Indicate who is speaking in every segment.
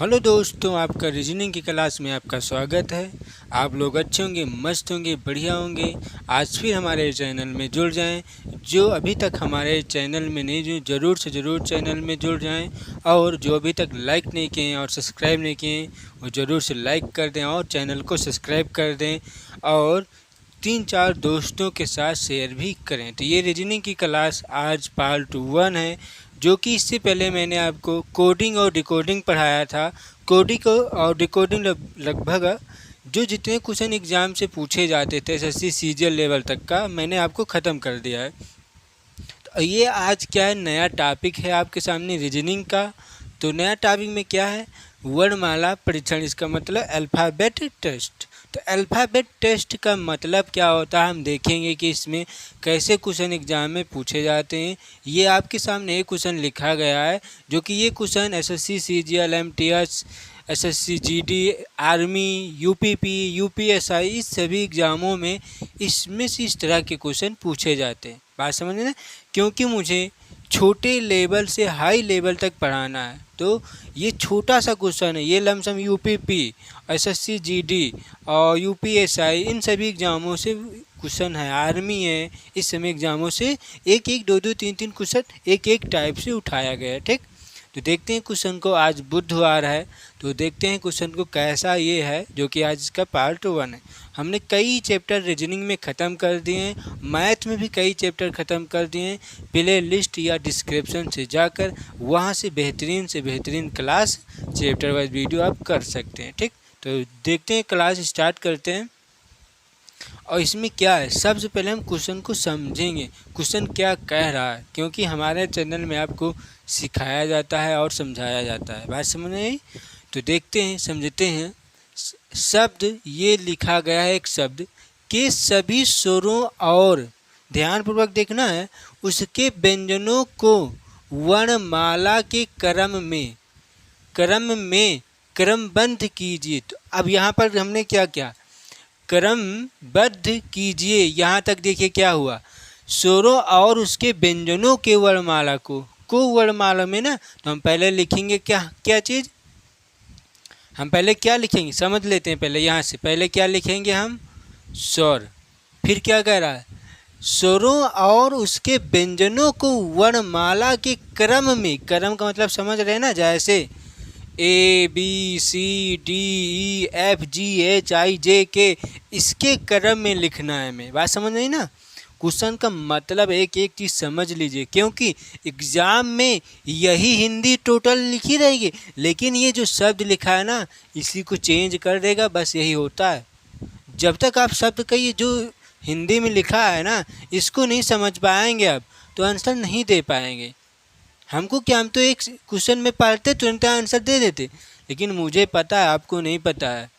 Speaker 1: Hello दोस्तों, आपका reasoning की क्लास में आपका स्वागत है। आप लोग अच्छे होंगे, मस्त होंगे, बढ़िया होंगे। आज फिर हमारे चैनल में जुड़ जाएं। जो अभी तक हमारे चैनल में नहीं जुड़े, ज़रूर से ज़रूर चैनल में जुड़ जाएं। और जो अभी तक लाइक नहीं किए हैं और सब्सक्राइब नहीं किए हैं, वो ज़रूर से लाइक कर दें और चैनल को सब्सक्राइब कर दें और 3-4 दोस्तों के साथ शेयर भी करें। तो ये रीजनिंग की क्लास आज पार्ट 1 है, जो कि इससे पहले मैंने आपको कोडिंग और डिकोडिंग पढ़ाया था। कोडिंग और डिकोडिंग लगभग जो जितने क्वेश्चन एग्ज़ाम से पूछे जाते थे एसएससी सीजीएल लेवल तक का, मैंने आपको ख़त्म कर दिया है। तो ये आज क्या है, नया टॉपिक है आपके सामने रीजनिंग का। तो नया टॉपिक में क्या है, वर्णमाला परीक्षण, इसका मतलब अल्फ़ाबेट टेस्ट। तो अल्फ़ाबेट टेस्ट का मतलब क्या होता है, हम देखेंगे कि इसमें कैसे क्वेश्चन एग्जाम में पूछे जाते हैं। ये आपके सामने एक क्वेश्चन लिखा गया है, जो कि ये question SSC CGL, MTS, SSC GD, army, UPP, UPSI, इस सभी एग्ज़ामों में इसमें से इस तरह के क्वेश्चन पूछे जाते हैं। बात समझ ना, क्योंकि मुझे छोटे लेवल से हाई लेवल तक पढ़ाना है। तो ये छोटा सा क्वेश्चन है, ये लमसम यूपीपी, एसएससी जीडी और यूपीएसआई, इन सभी एग्ज़ामों से क्वेश्चन है। आर्मी है, इस समय एग्ज़ामों से एक एक, दो दो, तीन तीन क्वेश्चन एक एक टाइप से उठाया गया है। ठीक, तो देखते हैं क्वेश्चन को। आज बुधवार है, तो देखते हैं क्वेश्चन को कैसा ये है, जो कि आज इसका पार्ट 1 है। हमने कई चैप्टर रीजनिंग में ख़त्म कर दिए हैं, मैथ में भी कई चैप्टर ख़त्म कर दिए हैं। प्ले लिस्ट या डिस्क्रिप्शन से जाकर वहाँ से बेहतरीन क्लास चैप्टर वाइज वीडियो आप कर सकते हैं। ठीक, तो देखते हैं, क्लास स्टार्ट करते हैं। और इसमें क्या है, सबसे पहले हम क्वेश्चन को समझेंगे, क्वेश्चन क्या कह रहा है, क्योंकि हमारे चैनल में आपको सिखाया जाता है और समझाया जाता है। बात समझ में आई? तो देखते हैं, समझते हैं। शब्द ये लिखा गया है, एक शब्द के सभी स्वरों और ध्यानपूर्वक देखना है, उसके व्यंजनों को वर्णमाला के क्रमबद्ध कीजिए। तो अब यहाँ पर हमने क्या किया, क्रमबद्ध कीजिए। यहाँ तक देखिए क्या हुआ, स्वरों और उसके व्यंजनों के वर्णमाला को वर्णमाला में ना, तो हम पहले लिखेंगे क्या चीज़, हम पहले क्या लिखेंगे समझ लेते हैं। पहले यहाँ से पहले क्या लिखेंगे हम, स्वर। फिर क्या कह रहा है, स्वरों और उसके व्यंजनों को वर्णमाला के क्रम में, क्रम का मतलब समझ रहे हैं ना, जैसे A B C D E F G H I J K, इसके क्रम में लिखना है हमें। बात समझ नहीं ना, क्वेश्चन का मतलब एक एक चीज़ समझ लीजिए, क्योंकि एग्ज़ाम में यही हिंदी टोटल लिखी रहेगी, लेकिन ये जो शब्द लिखा है ना, इसी को चेंज कर देगा, बस यही होता है। जब तक आप शब्द का ये जो हिंदी में लिखा है ना, इसको नहीं समझ पाएंगे आप, तो आंसर नहीं दे पाएंगे। हमको क्या, हम तो एक क्वेश्चन में पढ़ते तुरंत आंसर दे देते, लेकिन मुझे पता है आपको नहीं पता है,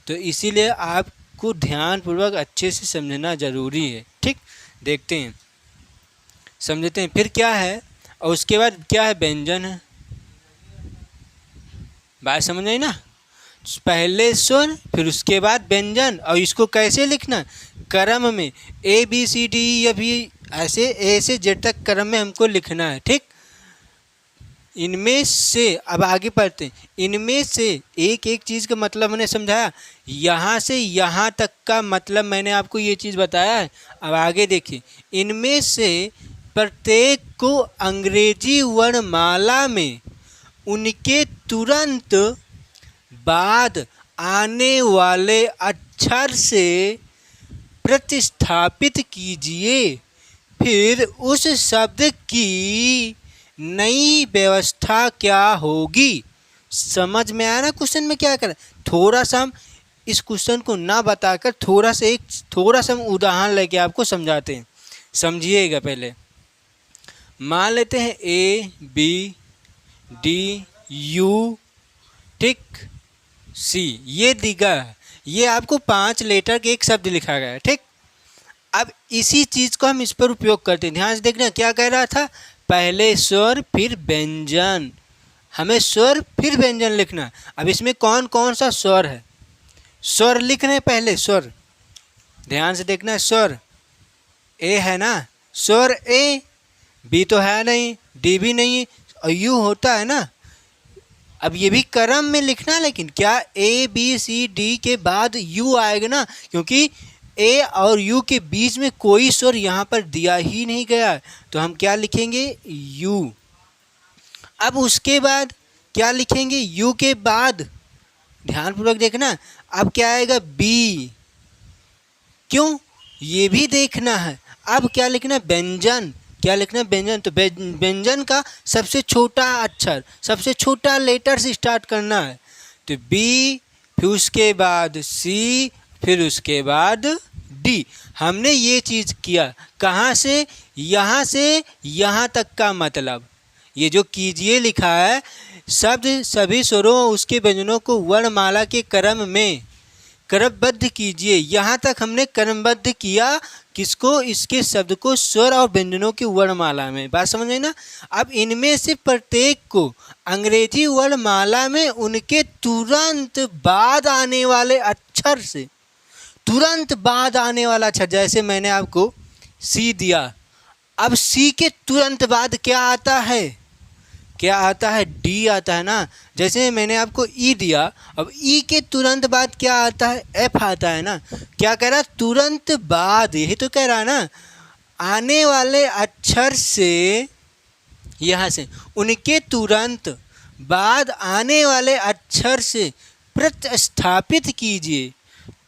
Speaker 1: तो इसीलिए आपको ध्यानपूर्वक अच्छे से समझना ज़रूरी है। ठीक, देखते हैं, समझते हैं। फिर क्या है, और उसके बाद क्या है, व्यंजन है। बात समझ आई ना, पहले स्वर फिर उसके बाद व्यंजन, और इसको कैसे लिखना, क्रम में, ए बी सी डी या भी ऐसे ए से जेड तक क्रम में हमको लिखना है। ठीक, इनमें से, अब आगे पढ़ते हैं, इनमें से एक एक चीज़ का मतलब मैंने समझाया, यहाँ से यहाँ तक का मतलब मैंने आपको ये चीज़ बताया है। अब आगे देखिए, इनमें से प्रत्येक को अंग्रेजी वर्णमाला में उनके तुरंत बाद आने वाले अक्षर से प्रतिस्थापित कीजिए, फिर उस शब्द की नई व्यवस्था क्या होगी। समझ में आया ना क्वेश्चन में क्या करें। थोड़ा सा हम इस क्वेश्चन को ना बताकर थोड़ा सा हम उदाहरण लेके आपको समझाते हैं, समझिएगा। पहले मान लेते हैं ए बी डी यू, ठीक, सी, ये दिया है, ये आपको 5 लेटर के एक शब्द लिखा गया है। ठीक, अब इसी चीज़ को हम इस पर उपयोग करते हैं। ध्यान से देखना क्या कह रहा था, पहले स्वर फिर व्यंजन, हमें स्वर फिर व्यंजन लिखना। अब इसमें कौन कौन सा स्वर है, स्वर लिख रहे हैं पहले स्वर, ध्यान से देखना, स्वर ए है ना, स्वर ए, बी तो है नहीं, डी भी नहीं, और यू होता है ना, अब ये भी क्रम में लिखना है, लेकिन क्या ABCD के बाद U आएगा ना, क्योंकि A और U के बीच में कोई स्वर यहाँ पर दिया ही नहीं गया है, तो हम क्या लिखेंगे U। अब उसके बाद क्या लिखेंगे, U के बाद ध्यानपूर्वक देखना, अब क्या आएगा B। क्यों, ये भी देखना है। अब क्या लिखना है, व्यंजन। क्या लिखना है, व्यंजन। तो व्यंजन का सबसे छोटा अक्षर, सबसे छोटा लेटर से स्टार्ट करना है। तो B, फिर उसके बाद C, फिर उसके बाद D। हमने ये चीज़ किया कहाँ से यहाँ तक का मतलब, ये जो कीजिए लिखा है, शब्द सभी स्वरों उसके व्यंजनों को वर्णमाला के क्रम में क्रमबद्ध कीजिए। यहाँ तक हमने क्रमबद्ध किया किसको, इसके शब्द को स्वर और व्यंजनों की वर्णमाला में। बात समझ में ना। अब इनमें से प्रत्येक को अंग्रेजी वर्णमाला में उनके तुरंत बाद आने वाले अक्षर से, तुरंत बाद आने वाला अक्षर, जैसे मैंने आपको सी दिया, अब सी के तुरंत बाद क्या आता है, क्या आता है, डी आता है ना। जैसे मैंने आपको ई दिया, अब ई के तुरंत बाद क्या आता है, एफ आता है ना। क्या कह रहा है, तुरंत बाद, यही तो कह रहा है ना, आने वाले अक्षर से, यहाँ से उनके तुरंत बाद आने वाले अक्षर से प्रतिस्थापित कीजिए।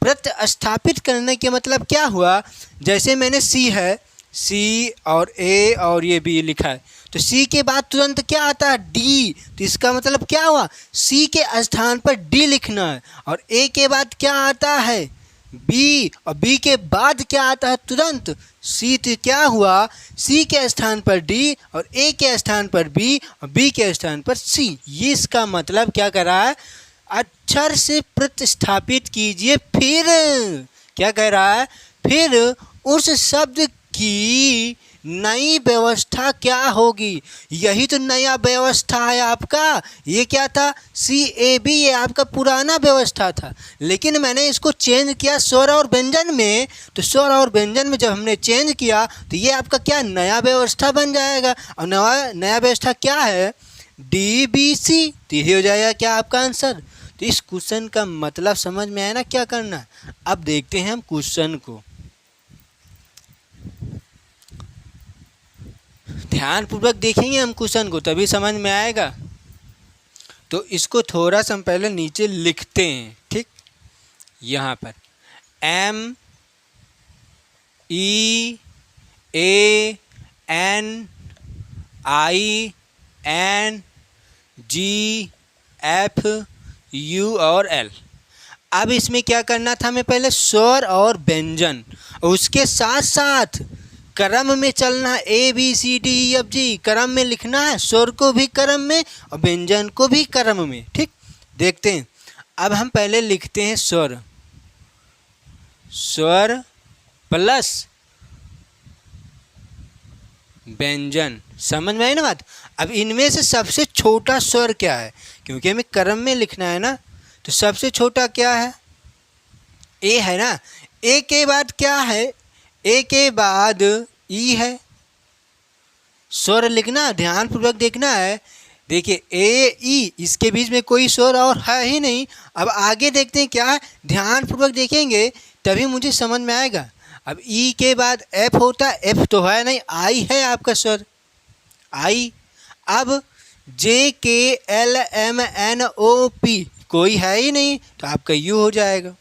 Speaker 1: प्रतिस्थापित करने के मतलब क्या हुआ, जैसे मैंने सी है, सी और ए और ये बी लिखा है, तो सी के बाद तुरंत क्या आता है, डी। तो इसका मतलब क्या हुआ, सी के स्थान पर डी लिखना है। और ए के बाद क्या आता है, बी, और बी के बाद क्या आता है तुरंत सी। तो क्या हुआ, सी के स्थान पर डी और ए के स्थान पर बी और बी के स्थान पर सी। ये इसका मतलब क्या कर रहा है, अक्षर से प्रतिस्थापित कीजिए। फिर क्या कह रहा है, फिर उस शब्द की नई व्यवस्था क्या होगी। यही तो नया व्यवस्था है आपका। ये क्या था, CAB, ये आपका पुराना व्यवस्था था, लेकिन मैंने इसको चेंज किया स्वर और व्यंजन में। तो स्वर और व्यंजन में जब हमने चेंज किया तो ये आपका क्या नया व्यवस्था बन जाएगा। और नया व्यवस्था क्या है, DBC। तो यही हो जाएगा क्या आपका आंसर। तो इस क्वेश्चन का मतलब समझ में आया ना क्या करना है। अब देखते हैं हम क्वेश्चन को, ध्यानपूर्वक देखेंगे हम क्वेश्चन को, तभी समझ में आएगा। तो इसको थोड़ा सा हम पहले नीचे लिखते हैं, ठीक। यहाँ पर ME A N I N G F U और L। अब इसमें क्या करना था, हमें पहले स्वर और व्यंजन, उसके साथ साथ क्रम में चलना है। ABCDEFG क्रम में लिखना है, स्वर को भी क्रम में और व्यंजन को भी क्रम में, ठीक। देखते हैं, अब हम पहले लिखते हैं स्वर, स्वर प्लस व्यंजन। समझ में आई ना बात। अब इनमें से सबसे छोटा स्वर क्या है, क्योंकि हमें क्रम में लिखना है ना, तो सबसे छोटा क्या है, ए है ना। ए के बाद क्या है, ए के बाद ई है। स्वर लिखना ध्यानपूर्वक देखना है। देखिए ए ई, इसके बीच में कोई स्वर और है ही नहीं। अब आगे देखते हैं क्या है, ध्यानपूर्वक देखेंगे तभी मुझे समझ में आएगा। अब ई के बाद एफ होता है, एफ तो है नहीं, आई है आपका स्वर, आई। अब JKLMNOP कोई है ही नहीं, तो आपका यू हो जाएगा।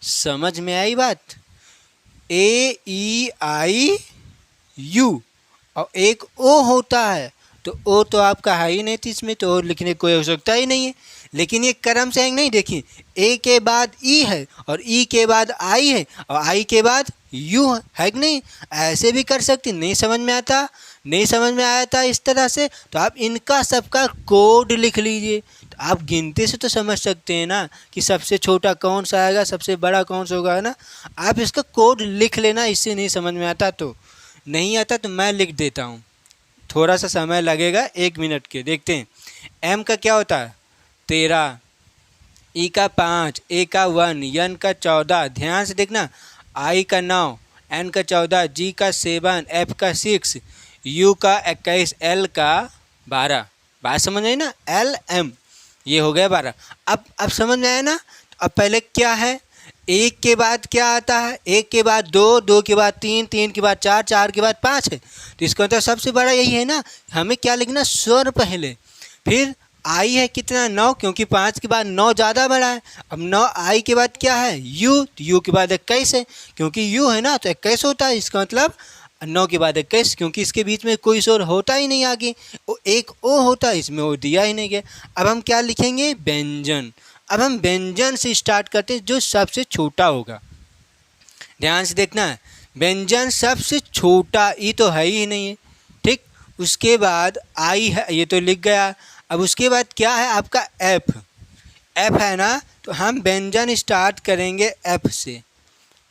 Speaker 1: समझ में आई बात। AEIU और एक ओ होता है, तो ओ तो आपका है ही नहीं, तो इसमें तो और लिखने कोई आवश्यकता ही नहीं है। लेकिन ये क्रम से नहीं, देखिए ए के बाद ई है और ई के बाद आई है और आई के बाद यू है कि नहीं। ऐसे भी कर सकती, नहीं समझ में आता, नहीं समझ में आया था इस तरह से, तो आप इनका सबका कोड लिख लीजिए। तो आप गिनते से तो समझ सकते हैं ना कि सबसे छोटा कौन सा आएगा, सबसे बड़ा कौन सा होगा, है ना। आप इसका कोड लिख लेना, इससे नहीं समझ में आता तो नहीं आता, तो मैं लिख देता हूँ, थोड़ा सा समय लगेगा 1 मिनट के। देखते हैं, एम का क्या होता है 13, ई का 5, ए का 1, एन का 14, ध्यान से देखना, आई का 9, एन का 14, जी का 7, एफ का 6, यू का 21, एल का 12। बात समझ आई ना, LM, ये हो गया 12। अब समझ में आया ना। अब पहले क्या है, एक के बाद क्या आता है, एक के बाद दो, दो के बाद तीन, तीन के बाद चार, चार के बाद पाँच है। तो इसका मतलब सबसे बड़ा यही है ना, हमें क्या लिखना, स्वर पहले, फिर आई है कितना, 9, क्योंकि 5 के बाद 9 ज़्यादा बड़ा है। अब 9 आई के बाद क्या है, यू, तो यू के बाद 21 है, क्योंकि यू है ना तो 21 होता है। इसका मतलब 9 के बाद 21, क्योंकि इसके बीच में कोई स्वर होता ही नहीं आगे, वो एक ओ होता है, इसमें वो दिया ही नहीं गया। अब हम क्या लिखेंगे, व्यंजन। अब हम व्यंजन से स्टार्ट करते हैं, जो सबसे छोटा होगा। ध्यान से देखना है, व्यंजन सबसे छोटा, ई तो है ही नहीं है, ठीक। उसके बाद आई है, ये तो लिख गया। अब उसके बाद क्या है आपका, एफ। एफ है ना, तो हम व्यंजन स्टार्ट करेंगे एफ से,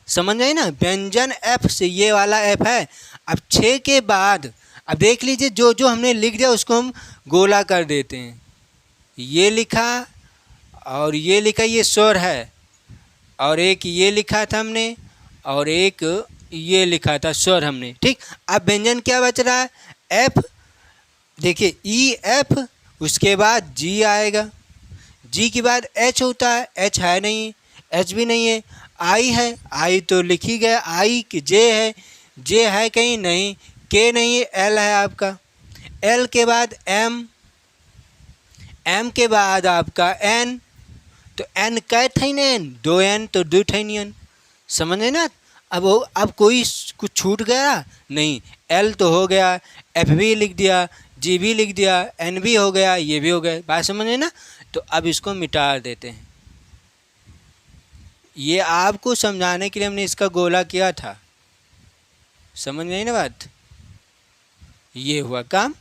Speaker 1: समझ आई ना, व्यंजन एफ से, ये वाला एफ है। अब 6 के बाद, अब देख लीजिए जो जो हमने लिख दिया उसको हम गोला कर देते हैं। ये लिखा और ये लिखा, ये स्वर है, और एक ये लिखा था हमने, और एक ये लिखा था स्वर हमने, ठीक। अब व्यंजन क्या बच रहा है, एफ। देखिए ई एफ, उसके बाद जी आएगा, जी के बाद एच होता है, एच है नहीं, एच भी नहीं है। आई है, आई तो लिख ही गया, आई जे है, जे है कहीं नहीं, के नहीं है, एल है आपका। एल के बाद एम, एम के बाद आपका एन, तो एन कै थे एन, 2 एन तो 2 थे एन, समझे ना। अब कोई कुछ छूट गया नहीं, एल तो हो गया, एफ भी लिख दिया, जी भी लिख दिया, एन भी हो गया, ये भी हो गया, बात समझे ना। तो अब इसको मिटा देते हैं। ये आपको समझाने के लिए हमने इसका गोला किया था, समझ में आई ना बात, ये हुआ काम।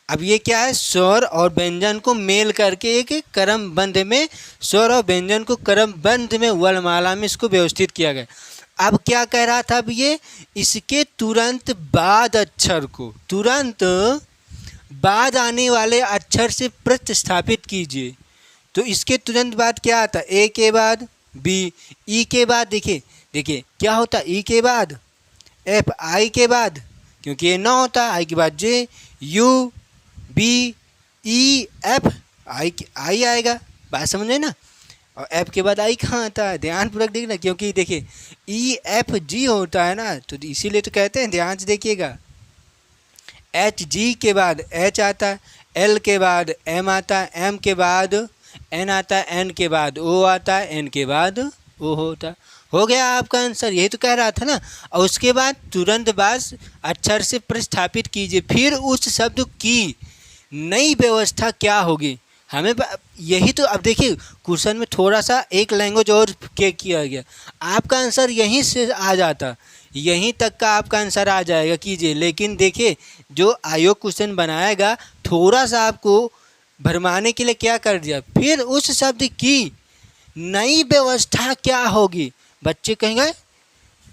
Speaker 1: अब ये क्या है, स्वर और व्यंजन को मेल करके एक क्रमबंध में, स्वर और व्यंजन को क्रमबंध में वर्णमाला में इसको व्यवस्थित किया गया। अब क्या कह रहा था, अब ये इसके तुरंत बाद अक्षर को, तुरंत बाद आने वाले अक्षर से प्रतिस्थापित कीजिए। तो इसके तुरंत बाद क्या आता, ए के बाद बी, ई के बाद, देखिए क्या होता, ई के बाद एफ, आई के बाद, क्योंकि ये 9 होता है, आई के बाद जे, यू, बी, ई, एफ, आई आएगा, बात समझे ना। और एफ के बाद आई कहाँ आता है, ध्यानपूर्वक देखना, क्योंकि देखिए ई एफ जी होता है ना, तो इसीलिए तो कहते हैं, ध्यान से देखिएगा। एच जी के बाद एच आता है, एल के बाद एम आता है, एम के बाद एन आता है, एन के बाद ओ आता है, एन के बाद ओ होता है। हो गया आपका आंसर, यही तो कह रहा था ना। और उसके बाद तुरंत बाद अक्षर से प्रतिस्थापित कीजिए, फिर उस शब्द की नई व्यवस्था क्या होगी, हमें यही तो। अब देखिए क्वेश्चन में थोड़ा सा एक लैंग्वेज और क्या किया गया, आपका आंसर यहीं से आ जाता, यहीं तक का आपका आंसर आ जाएगा, कीजिए। लेकिन देखिए जो आयोग क्वेश्चन बनाएगा, थोड़ा सा आपको भरमाने के लिए क्या कर दिया, फिर उस शब्द की नई व्यवस्था क्या होगी। बच्चे कहेंगे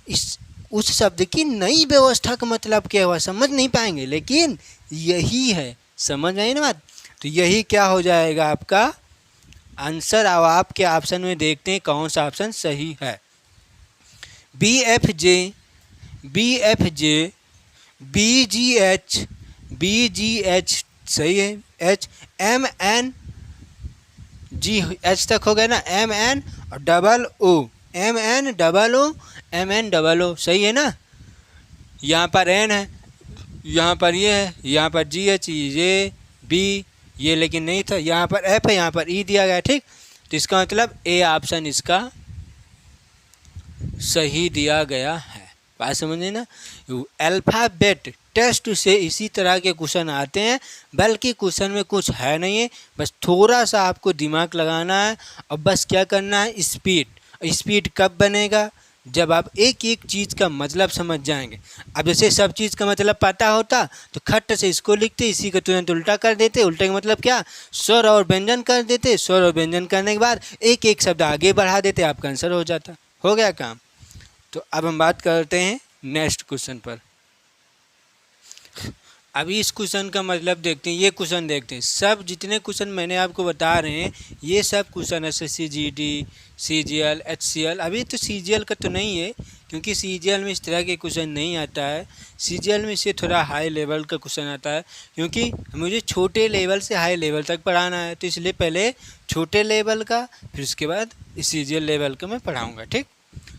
Speaker 1: इस उस शब्द की नई व्यवस्था का मतलब क्या हुआ, समझ नहीं पाएंगे, लेकिन यही है, समझ आई ना बात। तो यही क्या हो जाएगा आपका आंसर। अब आपके ऑप्शन में देखते हैं कौन सा ऑप्शन सही है। B F J, B F J, B G H सही है, H, M N G, H तक हो गया ना, एम एन और double O, M N double O, M N double O, सही है ना। यहाँ पर एन है, यहाँ पर ये है, यहाँ पर जी एच, ये बी, ये लेकिन नहीं था, यहाँ पर एफ है, यहाँ पर ई दिया गया, ठीक। तो इसका मतलब ए ऑप्शन इसका सही दिया गया है, बात समझे ना। अल्फ़ाबेट टेस्ट से इसी तरह के क्वेश्चन आते हैं, बल्कि क्वेश्चन में कुछ है नहीं है, बस थोड़ा सा आपको दिमाग लगाना है। और बस क्या करना है, स्पीड कब बनेगा, जब आप एक एक चीज़ का मतलब समझ जाएंगे। अब जैसे सब चीज़ का मतलब पता होता तो खट से इसको लिखते, इसी का तुरंत उल्टा कर देते, उल्टे का मतलब क्या, स्वर और व्यंजन कर देते, स्वर और व्यंजन करने के बाद एक एक शब्द आगे बढ़ा देते, आपका आंसर हो जाता, हो गया काम। तो अब हम बात करते हैं नेक्स्ट क्वेश्चन पर। अभी इस क्वेश्चन का मतलब देखते हैं, ये क्वेश्चन देखते हैं। सब जितने क्वेश्चन मैंने आपको बता रहे हैं ये सब question SSC GD, CGL, HCL, अभी तो सीजीएल का तो नहीं है क्योंकि सीजीएल में इस तरह के क्वेश्चन नहीं आता है। सीजीएल में इससे थोड़ा हाई लेवल का क्वेश्चन आता है क्योंकि मुझे छोटे लेवल से हाई लेवल तक पढ़ाना है, तो इसलिए पहले छोटे लेवल का फिर उसके बाद सीजीएल लेवल का मैं पढ़ाऊँगा। ठीक,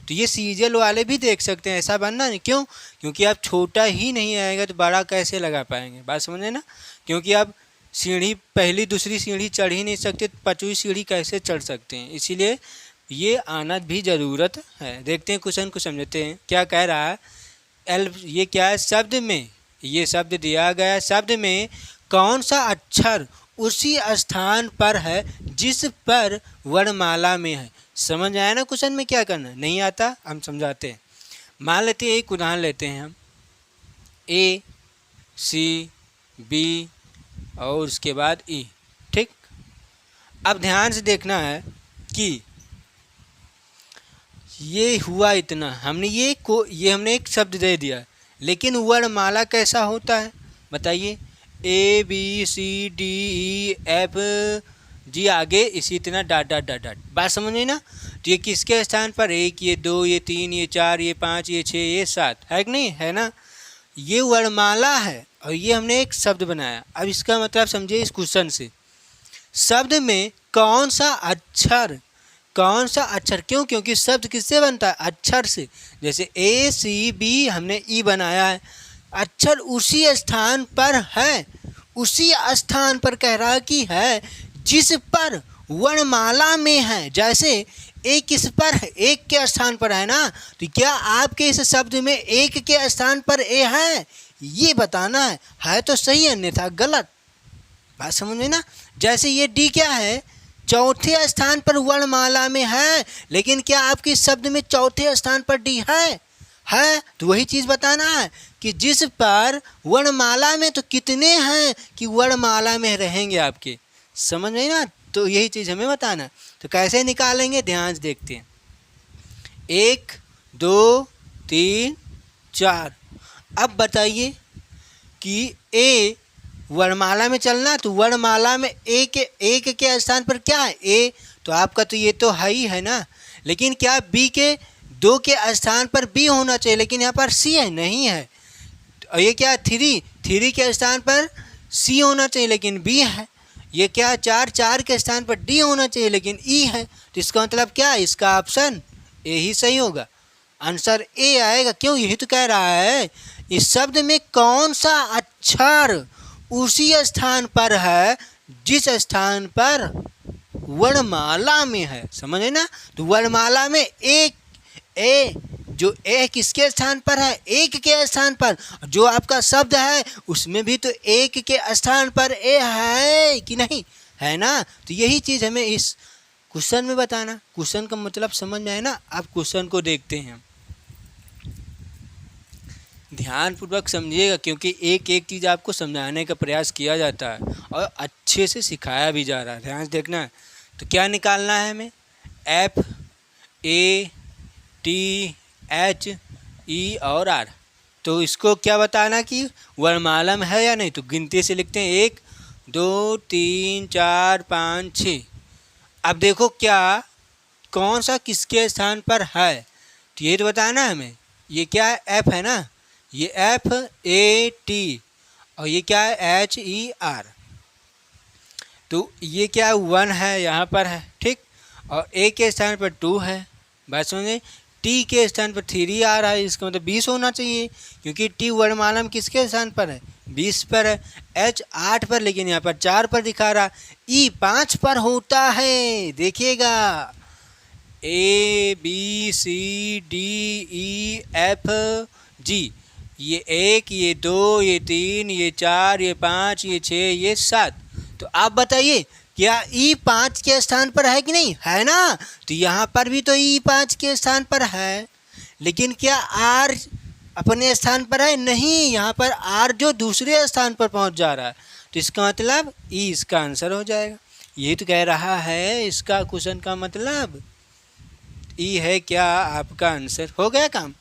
Speaker 1: तो ये सीजीएल वाले भी देख सकते हैं, ऐसा बनना नहीं। क्यों? क्योंकि आप छोटा ही नहीं आएगा तो बड़ा कैसे लगा पाएंगे, बात समझे ना। क्योंकि आप सीढ़ी पहली दूसरी सीढ़ी चढ़ ही नहीं सकते, तो पाँचवीं सीढ़ी कैसे चढ़ सकते हैं, इसीलिए ये आना भी ज़रूरत है। देखते हैं क्वेश्चन को समझते हैं क्या कह रहा है। ये क्या है, शब्द में, ये शब्द दिया गया शब्द में कौन सा अक्षर उसी स्थान पर है जिस पर वर्णमाला में है। समझ आया ना क्वेश्चन में क्या करना, नहीं आता हम समझाते हैं। मान लेते हैं एक उदाहरण लेते हैं हम, ए सी बी और उसके बाद ई। ठीक, अब ध्यान से देखना है कि ये हुआ इतना, हमने ये हमने एक शब्द दे दिया, लेकिन वर्णमाला कैसा होता है बताइए। A B C D E F G, आगे इसी इतना डॉट डॉट डॉट डॉट, बात समझिए ना। तो ये किसके स्थान पर, एक, ये दो, ये तीन, ये चार, ये पाँच, ये छः, ये सात, है कि नहीं, है ना। ये वर्णमाला है और ये हमने एक शब्द बनाया। अब इसका मतलब समझिए इस क्वेश्चन से, शब्द में कौन सा अक्षर, कौन सा अक्षर, क्यों, क्योंकि शब्द किससे बनता है, अक्षर से। जैसे ए सी बी हमने ई बनाया है, अक्षर उसी स्थान पर है, उसी स्थान पर कह रहा कि है जिस पर वर्णमाला में है। जैसे एक किस पर है, एक के स्थान पर है ना, तो क्या आपके इस शब्द में एक के स्थान पर ए है, ये बताना है तो सही, अन्यथा गलत, बात समझ में ना। जैसे ये डी क्या है, चौथे स्थान पर वर्णमाला में है, लेकिन क्या आपके शब्द में चौथे स्थान पर डी है, तो वही चीज़ बताना है कि जिस पर वर्णमाला में, तो कितने हैं कि वर्णमाला में रहेंगे आपके, समझ में ना। तो यही चीज़ हमें बताना है। तो कैसे निकालेंगे, ध्यान से देखते हैं। 1 2 3 4। अब बताइए कि ए वर्णमाला में चलना, तो वर्णमाला में एक के स्थान पर क्या है, ए, तो आपका तो ये तो है ही है ना। लेकिन क्या बी के 2 के स्थान पर बी होना चाहिए, लेकिन यहाँ पर सी है, नहीं है। और ये क्या, 3 के स्थान पर सी होना चाहिए, लेकिन बी है। ये क्या, 4 के स्थान पर डी होना चाहिए, लेकिन ई है। तो इसका मतलब क्या है, इसका ऑप्शन ए ही सही होगा, आंसर ए आएगा। क्यों, यही तो कह रहा है इस शब्द में कौन सा अक्षर उसी स्थान पर है जिस स्थान पर वर्णमाला में है, समझे ना। तो वर्णमाला में एक ए, जो ए किसके स्थान पर है, एक के स्थान पर, जो आपका शब्द है उसमें भी तो एक के स्थान पर ए है कि नहीं, है ना। तो यही चीज़ हमें इस क्वेश्चन में बताना। क्वेश्चन का मतलब समझ में आए ना। अब क्वेश्चन को देखते हैं, ध्यानपूर्वक समझिएगा क्योंकि एक एक चीज़ आपको समझाने का प्रयास किया जाता है और अच्छे से सिखाया भी जा रहा है, ध्यान से देखना है। तो क्या निकालना है हमें, F A T H E और आर। तो इसको क्या बताना कि वर्णमाला में है या नहीं, तो गिनती से लिखते हैं 1 2 3 4 5 6। अब देखो क्या कौन सा किसके स्थान पर है, तो ये तो बताना है हमें। ये क्या है, एफ है ना, ये एफ ए टी, और ये क्या है, एच ई आर। तो ये क्या 1 है यहाँ पर है, ठीक, और ए के स्थान पर 2 है, बात समझे। टी के स्थान पर 3 आ रहा है, इसका मतलब 20 होना चाहिए क्योंकि टी वर्णमाला में किसके स्थान पर है, 20 पर है। एच 8 पर, लेकिन यहाँ पर 4 पर दिखा रहा। ई 5 पर होता है, देखिएगा, A B C D E F G, ये 1 ये 2 ये 3 ये 4 ये 5 ये 6 ये 7। तो आप बताइए क्या ई 5 के स्थान पर है कि नहीं, है ना। तो यहाँ पर भी तो ई 5 के स्थान पर है, लेकिन क्या आर अपने स्थान पर है, नहीं, यहाँ पर आर जो दूसरे स्थान पर पहुँच जा रहा है। तो इसका मतलब ई इसका आंसर हो जाएगा। यही तो कह रहा है इसका क्वेश्चन का मतलब ई है क्या आपका आंसर, हो गया काम।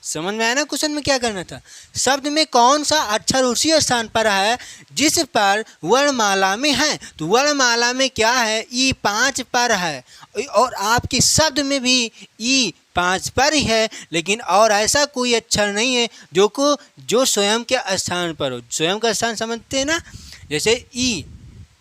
Speaker 1: समझ में आया ना क्वेश्चन में क्या करना था। शब्द में कौन सा अक्षर उसी स्थान पर है जिस पर वर्णमाला में है, तो वर्णमाला में क्या है, ई 5 पर है, और आपके शब्द में भी ई 5 पर ही है, लेकिन और ऐसा कोई अक्षर नहीं है जो स्वयं के स्थान पर हो। स्वयं का स्थान समझते हैं ना, जैसे ई,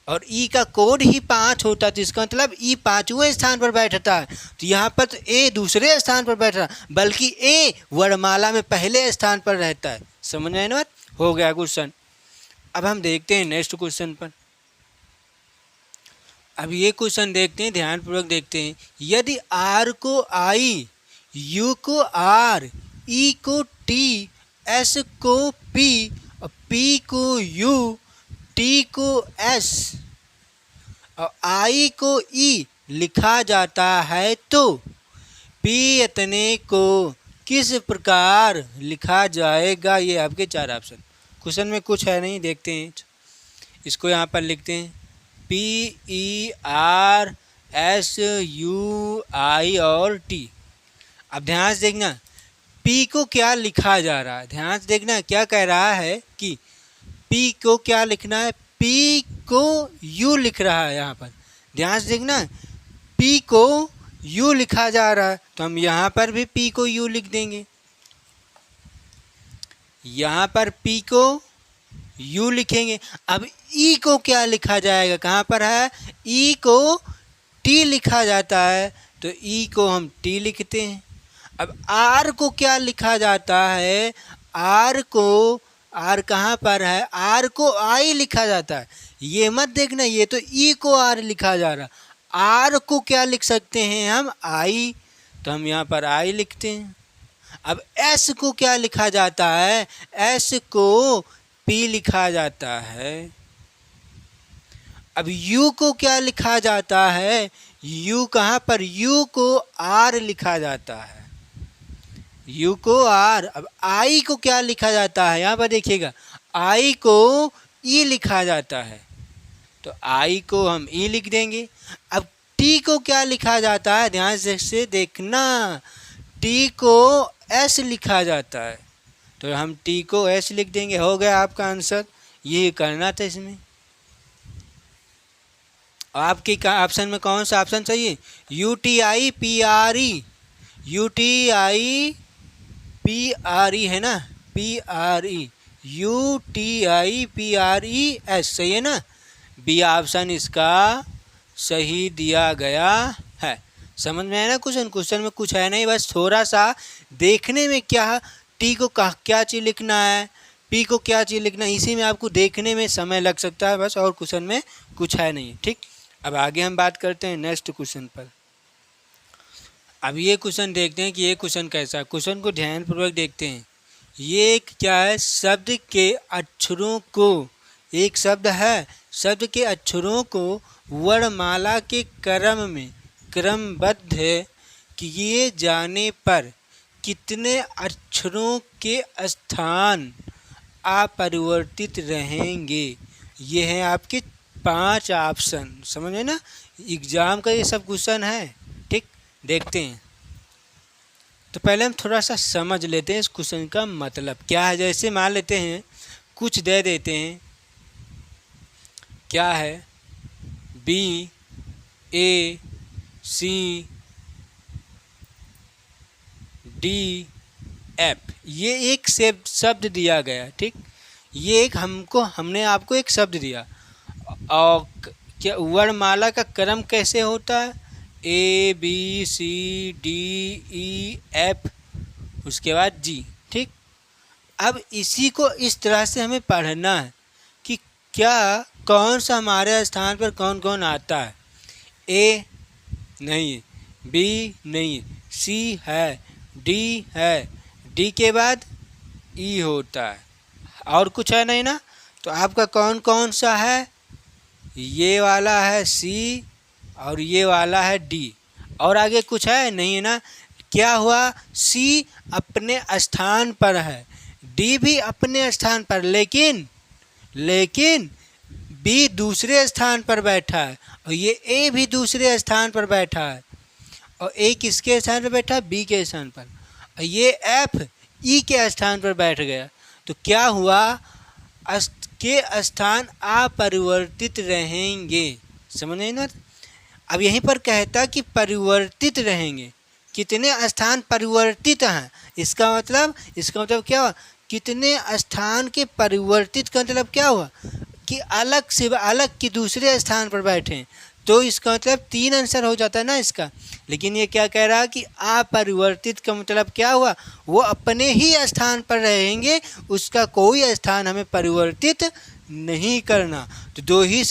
Speaker 1: और ई का कोड ही 5 होता है, तो इसका मतलब ई 5वें स्थान पर बैठता है। तो यहाँ पर तो ए दूसरे स्थान पर बैठ रहा, बल्कि ए वर्णमाला में पहले स्थान पर रहता है। समझ में आया ना बात? हो गया क्वेश्चन। अब हम देखते हैं नेक्स्ट क्वेश्चन पर। अब ये क्वेश्चन देखते हैं, ध्यानपूर्वक देखते हैं। यदि आर को आई, यू को आर, ई को टी, एस को पी, और पी को यू, टी को एस और आई को ई लिखा जाता है, तो पी इतने को किस प्रकार लिखा जाएगा? ये आपके 4 ऑप्शन। क्वेश्चन में कुछ है नहीं, देखते हैं इसको। यहाँ पर लिखते हैं PERSUI और टी। अब ध्यान से देखना, पी को क्या लिखा जा रहा है, ध्यान से देखना क्या कह रहा है कि पी को क्या लिखना है, पी को यू लिख रहा है। यहाँ पर ध्यान से देखना, पी को यू लिखा जा रहा है, तो हम यहाँ पर भी पी को यू लिख देंगे। यहाँ पर पी को यू लिखेंगे। अब ई को क्या लिखा जाएगा, कहाँ पर है, ई को टी लिखा जाता है, तो ई को हम टी लिखते हैं। अब आर को क्या लिखा जाता है, आर कहाँ पर है, आर को आई लिखा जाता है। ये मत देखना, ये तो ई को आर लिखा जा रहा। आर को क्या लिख सकते हैं हम, आई, तो हम यहाँ पर आई लिखते हैं। अब एस को क्या लिखा जाता है, एस को पी लिखा जाता है। अब यू को क्या लिखा जाता है, यू कहाँ पर, यू को आर लिखा जाता है, यू को आर। अब आई को क्या लिखा जाता है, यहाँ पर देखिएगा, आई को ई लिखा जाता है, तो आई को हम ई लिख देंगे। अब टी को क्या लिखा जाता है, ध्यान से देखना, टी को एस लिखा जाता है, तो हम टी को एस लिख देंगे। हो गया आपका आंसर, ये करना था इसमें। आपके ऑप्शन में कौन सा ऑप्शन चाहिए, UTI PRE, UTI PRE है ना, PRE, UTI PRES, सही है ना, बी ऑप्शन इसका सही दिया गया है। समझ में आया ना क्वेश्चन में कुछ है नहीं, बस थोड़ा सा देखने में क्या, टी को क्या चीज़ लिखना है, पी को क्या चीज़ लिखना है, इसी में आपको देखने में समय लग सकता है बस, और क्वेश्चन में कुछ है नहीं। ठीक, अब आगे हम बात करते हैं नेक्स्ट क्वेश्चन पर। अब ये क्वेश्चन देखते हैं कि ये क्वेश्चन कैसा है। क्वेश्चन को ध्यानपूर्वक देखते हैं। ये क्या है, शब्द के अक्षरों को, एक शब्द है, शब्द के अक्षरों को वर्णमाला के क्रम में क्रमबद्ध किए जाने पर कितने अक्षरों के स्थान अपरिवर्तित रहेंगे? ये हैं आपके 5 ऑप्शन। समझे ना, एग्जाम का ये सब क्वेश्चन है। ठीक, देखते हैं। तो पहले हम थोड़ा सा समझ लेते हैं इस क्वेश्चन का मतलब क्या है। जैसे मान लेते हैं, कुछ दे देते हैं, क्या है, B A C D F, ये एक शब्द दिया गया। ठीक, ये एक हमने आपको एक शब्द दिया, और क्या वर्णमाला का क्रम कैसे होता है, A B C D E F, उसके बाद G। ठीक, अब इसी को इस तरह से हमें पढ़ना है कि क्या कौन सा हमारे स्थान पर कौन कौन आता है। A नहीं है, B नहीं है, C है, D है, D के बाद E होता है, और कुछ है नहीं ना। तो आपका कौन कौन सा है, ये वाला है C, और ये वाला है D, और आगे कुछ है नहीं है ना। क्या हुआ, C अपने स्थान पर है, D भी अपने स्थान पर, लेकिन B दूसरे स्थान पर बैठा है, और ये A भी दूसरे स्थान पर बैठा है, और A किसके स्थान पर बैठा है, B के स्थान पर। और ये F ई के स्थान पर बैठ गया तो क्या हुआ, के स्थान अपरिवर्तित रहेंगे। समझ नहीं ना। अब यहीं पर कहता कि परिवर्तित रहेंगे, कितने स्थान परिवर्तित हैं, इसका मतलब क्या हुआ, कितने स्थान के परिवर्तित का मतलब क्या हुआ कि अलग से अलग के दूसरे स्थान पर बैठे, तो इसका मतलब 3 आंसर हो जाता है ना इसका। लेकिन ये क्या कह रहा है कि अपरिवर्तित का मतलब क्या हुआ, वो अपने ही स्थान पर रहेंगे, उसका कोई स्थान हमें परिवर्तित नहीं करना। तो दो ही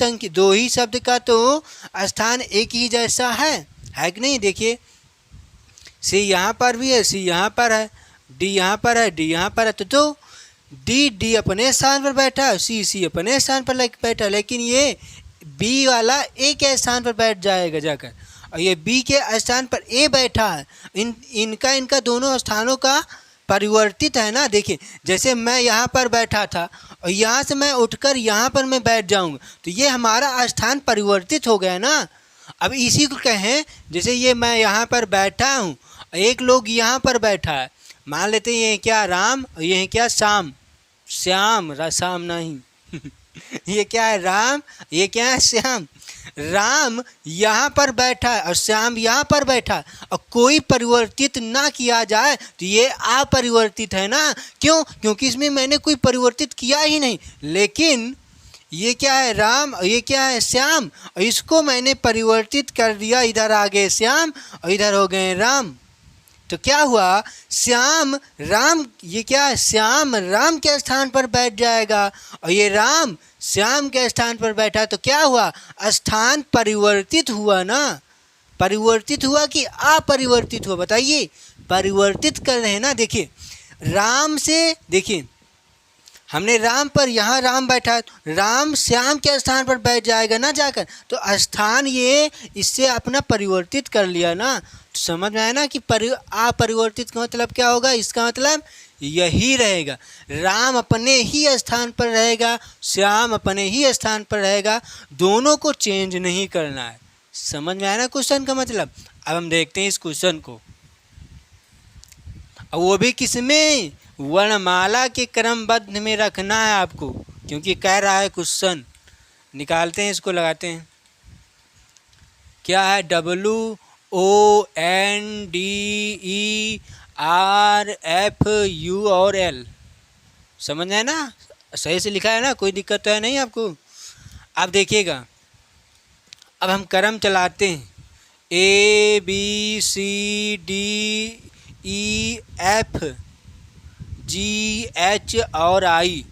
Speaker 1: शब्द का तो स्थान एक ही जैसा है कि नहीं। देखिए सी यहाँ पर भी है, सी यहाँ पर है, डी यहाँ पर है, डी यहाँ पर है, तो डी अपने स्थान पर बैठा है, सी अपने स्थान पर बैठा, लेकिन ये बी वाला ए के स्थान पर बैठ जाएगा जाकर, और ये बी के स्थान पर ए बैठा है। इनका दोनों स्थानों का परिवर्तित है ना। देखिए जैसे मैं यहाँ पर बैठा था और यहाँ से मैं उठकर यहाँ पर मैं बैठ जाऊँगा तो ये हमारा स्थान परिवर्तित हो गया ना। अब इसी को कहें, जैसे ये मैं यहाँ पर बैठा हूँ, एक लोग यहाँ पर बैठा है, मान लेते हैं ये क्या राम और ये क्या श्याम, श्याम नहीं ये क्या है राम, ये क्या है श्याम। राम यहाँ पर बैठा है और श्याम यहाँ पर बैठा है, और कोई परिवर्तित ना किया जाए तो ये अपरिवर्तित है ना। क्यों? क्योंकि इसमें मैंने कोई परिवर्तित किया ही नहीं। लेकिन ये क्या है राम और ये क्या है श्याम, और इसको मैंने परिवर्तित कर दिया, इधर आ गए श्याम और इधर हो गए राम। तो क्या हुआ, श्याम राम, ये क्या है श्याम राम के स्थान पर बैठ जाएगा और ये राम श्याम के स्थान पर बैठा, तो क्या हुआ, स्थान परिवर्तित हुआ ना। परिवर्तित हुआ कि अपरिवर्तित हुआ, बताइए। परिवर्तित कर रहे हैं ना। देखिए राम से, देखिए हमने राम पर, यहाँ राम बैठा है, राम श्याम के स्थान पर बैठ जाएगा ना जाकर, तो स्थान ये इससे अपना परिवर्तित कर लिया ना। तो समझ में आया ना कि अपरिवर्तित का मतलब क्या होगा, इसका मतलब यही रहेगा, राम अपने ही स्थान पर रहेगा, श्याम अपने ही स्थान पर रहेगा, दोनों को चेंज नहीं करना है। समझ में आया ना क्वेश्चन का मतलब। अब हम देखते हैं इस क्वेश्चन को, और वो भी किसमें, वर्णमाला के क्रमबद्ध में रखना है आपको, क्योंकि कह रहा है क्वेश्चन। निकालते हैं, इसको लगाते हैं। क्या है, WONDERFU और L। समझ में है ना, सही से लिखा है ना, कोई दिक्कत तो है नहीं आपको। अब देखिएगा, अब हम क्रम चलाते हैं, ABCDEF GH और I।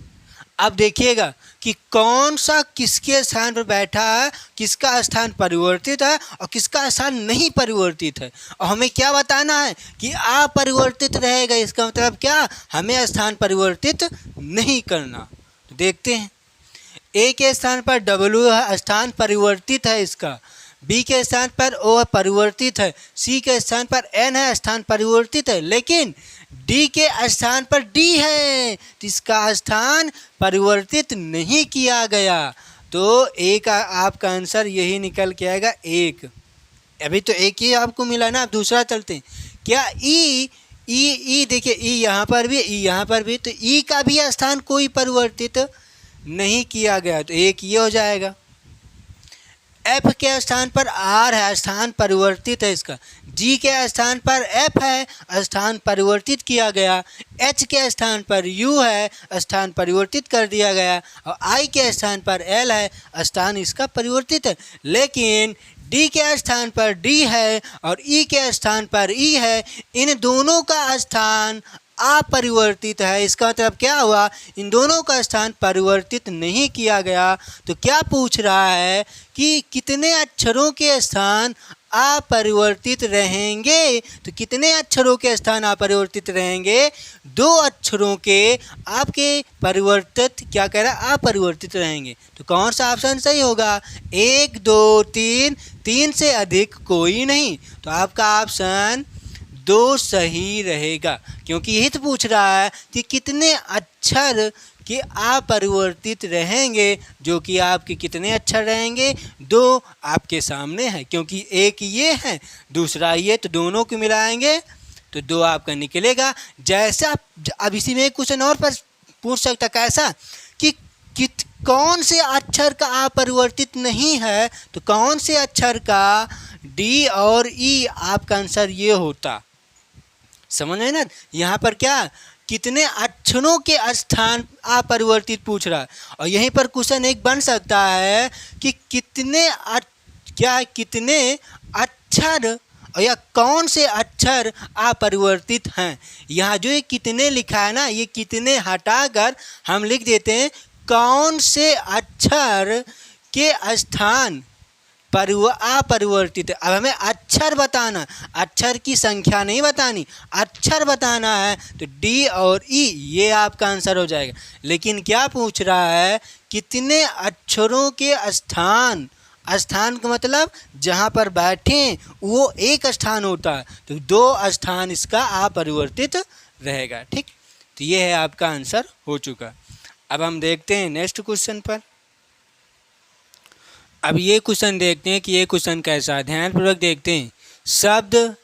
Speaker 1: अब देखिएगा कि कौन सा किसके स्थान पर बैठा है, किसका स्थान परिवर्तित है और किसका स्थान नहीं परिवर्तित है। और हमें क्या बताना है कि अपरिवर्तित रहेगा, इसका मतलब क्या, हमें स्थान परिवर्तित नहीं करना। तो देखते हैं, ए के स्थान पर W है, स्थान परिवर्तित है इसका। बी के स्थान पर O परिवर्तित है, सी के स्थान पर N है, स्थान परिवर्तित है, लेकिन डी के स्थान पर D है, तो इसका स्थान परिवर्तित नहीं किया गया। तो एक आपका आंसर यही निकल के आएगा, एक। अभी तो एक ही आपको मिला ना, आप दूसरा चलते हैं। क्या ई देखिए, ई यहाँ पर भी, ई यहाँ पर भी, तो ई का भी स्थान कोई परिवर्तित नहीं किया गया, तो एक ये हो जाएगा। एफ के स्थान पर आर है, स्थान परिवर्तित है इसका। जी के स्थान पर एफ है, स्थान परिवर्तित किया गया। एच के स्थान पर यू है, स्थान परिवर्तित कर दिया गया। और आई के स्थान पर एल है, स्थान इसका परिवर्तित है। लेकिन डी के स्थान पर डी है और ई के स्थान पर ई है, इन दोनों का स्थान अपरिवर्तित है। इसका मतलब क्या हुआ, इन दोनों का स्थान परिवर्तित नहीं किया गया। तो क्या पूछ रहा है कि कितने अक्षरों के स्थान अपरिवर्तित रहेंगे। तो कितने अक्षरों के स्थान अपरिवर्तित रहेंगे, 2 अक्षरों के आपके परिवर्तित, क्या कह रहा है, अपरिवर्तित रहेंगे। तो कौन सा ऑप्शन सही होगा, 1 2 3, 3 से अधिक कोई नहीं। तो आपका ऑप्शन 2 सही रहेगा, क्योंकि यही तो पूछ रहा है कि कितने अक्षर के अपरिवर्तित रहेंगे, जो कि आपके कितने अक्षर रहेंगे, 2 आपके सामने है, क्योंकि एक ये है दूसरा ये, तो दोनों को मिलाएंगे तो 2 आपका निकलेगा। जैसा अब इसी में एक क्वेश्चन और पर पूछ सकता, कैसा कि कौन से अक्षर का अपरिवर्तित नहीं है, तो कौन से अक्षर का डी और ई आपका आंसर ये होता। समझ आए ना, यहाँ पर क्या कितने अक्षरों के स्थान अपरिवर्तित पूछ रहा है। और यहीं पर क्वेश्चन एक बन सकता है कि कितने अक्षर या कौन से अक्षर अपरिवर्तित हैं। यहाँ जो ये कितने लिखा है ना, ये कितने हटाकर हम लिख देते हैं कौन से अक्षर के स्थान अपरिवर्तित है। अब हमें अक्षर बताना, अक्षर की संख्या नहीं बतानी, अक्षर बताना है, तो डी और ई ये आपका आंसर हो जाएगा। लेकिन क्या पूछ रहा है, कितने अक्षरों के स्थान का मतलब जहाँ पर बैठे वो एक स्थान होता है, तो 2 स्थान इसका अपरिवर्तित रहेगा। ठीक, तो ये है आपका आंसर हो चुका। अब हम देखते हैं नेक्स्ट क्वेश्चन पर। अब ये क्वेश्चन देखते हैं कि ये क्वेश्चन कैसा है, ध्यानपूर्वक देखते हैं। शब्द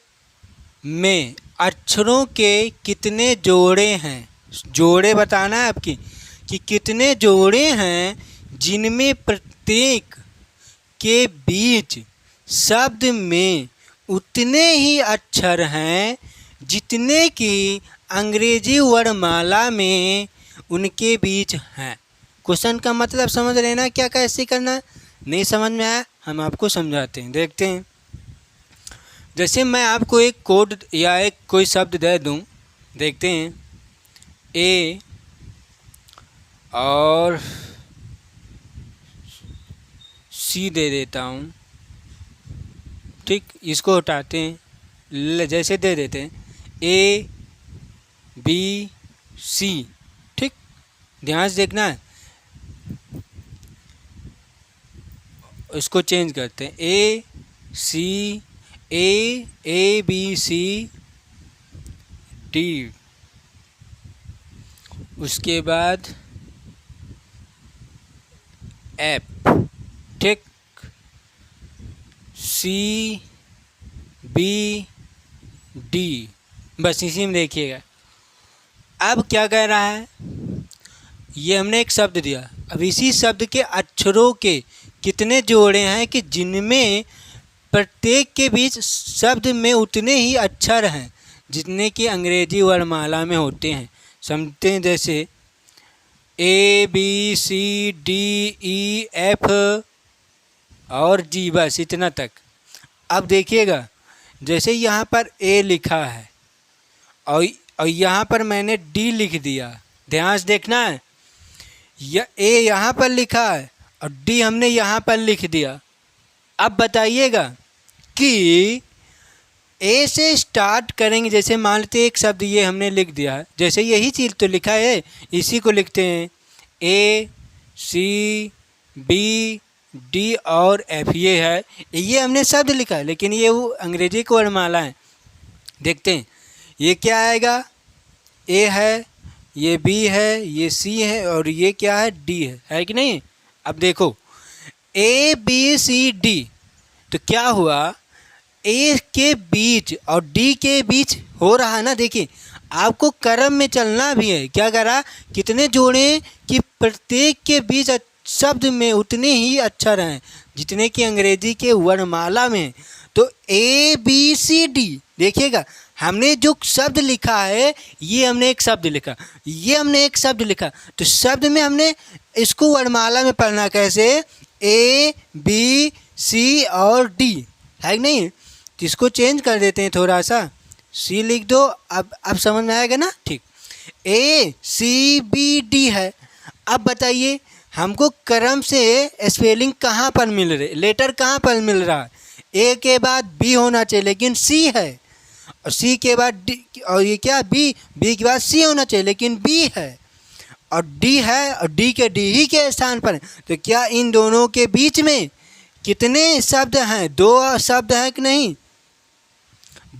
Speaker 1: में अक्षरों के कितने जोड़े हैं, जोड़े बताना है आपकी कि कितने जोड़े हैं जिनमें प्रत्येक के बीच शब्द में उतने ही अक्षर हैं जितने कि अंग्रेजी वर्णमाला में उनके बीच हैं। क्वेश्चन का मतलब समझ रहे ना, क्या कैसे करना है। नहीं समझ में आया, हम आपको समझाते हैं। देखते हैं, जैसे मैं आपको एक कोड या एक कोई शब्द दे दूं, देखते हैं ए और सी दे देता हूं। ठीक, इसको हटाते हैं, जैसे दे देते हैं ए बी सी। ठीक, ध्यान से देखना है, इसको चेंज करते हैं ए सी ए बी सी डी, उसके बाद एफ। ठीक, सी बी डी, बस इसी में देखिएगा। अब क्या कह रहा है, ये हमने एक शब्द दिया, अब इसी शब्द के अक्षरों के कितने जोड़े हैं कि जिनमें प्रत्येक के बीच शब्द में उतने ही अक्षर हैं जितने कि अंग्रेजी वर्णमाला में होते हैं। समझते हैं, जैसे A B C D E F और जी, बस इतना तक। अब देखिएगा, जैसे यहाँ पर ए लिखा है और यहाँ पर मैंने डी लिख दिया, ध्यान से देखना है, ए यहाँ पर लिखा है और डी हमने यहाँ पर लिख दिया। अब बताइएगा कि ए से स्टार्ट करेंगे, जैसे मान लेते एक शब्द ये हमने लिख दिया है, जैसे यही चीज़ तो लिखा है, इसी को लिखते हैं ए सी बी डी और एफ, ये है, ये हमने शब्द लिखा है, लेकिन ये वो अंग्रेजी की वर्णमाला है। देखते हैं ये क्या आएगा, ए है, ये बी है, ये सी है और ये क्या है, डी है कि नहीं। अब देखो ए बी सी डी, तो क्या हुआ, ए के बीच और डी के बीच हो रहा है ना। देखिए आपको क्रम में चलना भी है, क्या करा, कितने जोड़े कि प्रत्येक के बीच शब्द में उतने ही अक्षर हैं जितने कि अंग्रेजी के वर्णमाला में। तो ए बी सी डी, देखिएगा हमने जो शब्द लिखा है, ये हमने एक शब्द लिखा, ये हमने एक शब्द लिखा, तो शब्द में हमने इसको वर्णमाला में पढ़ना कैसे, ए बी सी और डी, है कि नहीं। तो इसको चेंज कर देते हैं, थोड़ा सा सी लिख दो, अब समझ में आएगा ना। ठीक, ए सी बी डी है। अब बताइए हमको क्रम से स्पेलिंग कहाँ पर मिल रही, लेटर कहाँ पर मिल रहा है, ए के बाद बी होना चाहिए लेकिन सी है, और सी के बाद डी, और ये क्या बी के बाद सी होना चाहिए लेकिन बी है, और डी है और डी के डी ही के स्थान पर है। तो क्या इन दोनों के बीच में कितने शब्द हैं, 2 शब्द हैं कि नहीं,